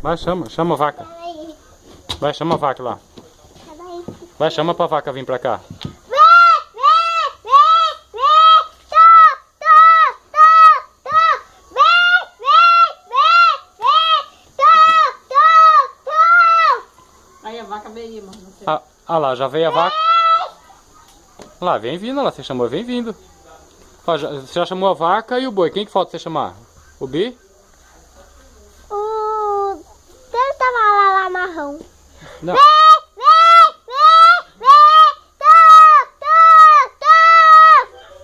Vai, chama a vaca. Vai, chama a vaca lá. Vai, chama pra vaca vir pra cá. Aí a vaca veio, mano. Ah lá, já veio a vaca. Lá, vem vindo lá, você chamou, vem vindo. Ó, você já chamou a vaca e o boi. Quem que falta você chamar? O Bi? Ele tava lá marrão. Não.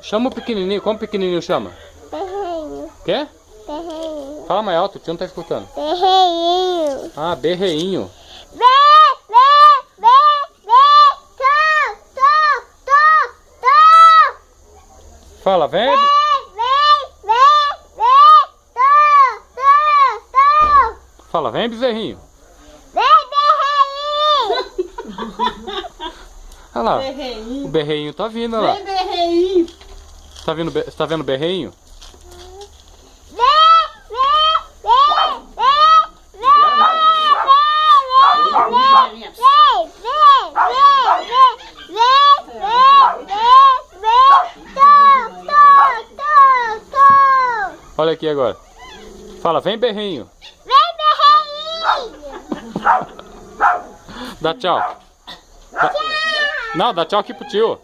Chama o pequenininho. Como o pequenininho chama? Berreinho. Quê? Berreinho. Fala mais alto, o tio não tá escutando. Berreinho. Ah, berreinho. Fala, vem. Fala, vem, bezerrinho. Olha lá, Berreinho. o berreinho tá vindo, olha lá. Vem, berreinho. Você tá vendo o berreinho? Olha aqui agora. Fala, vem, berreinho. Dá tchau. Não, dá tchau aqui pro tio.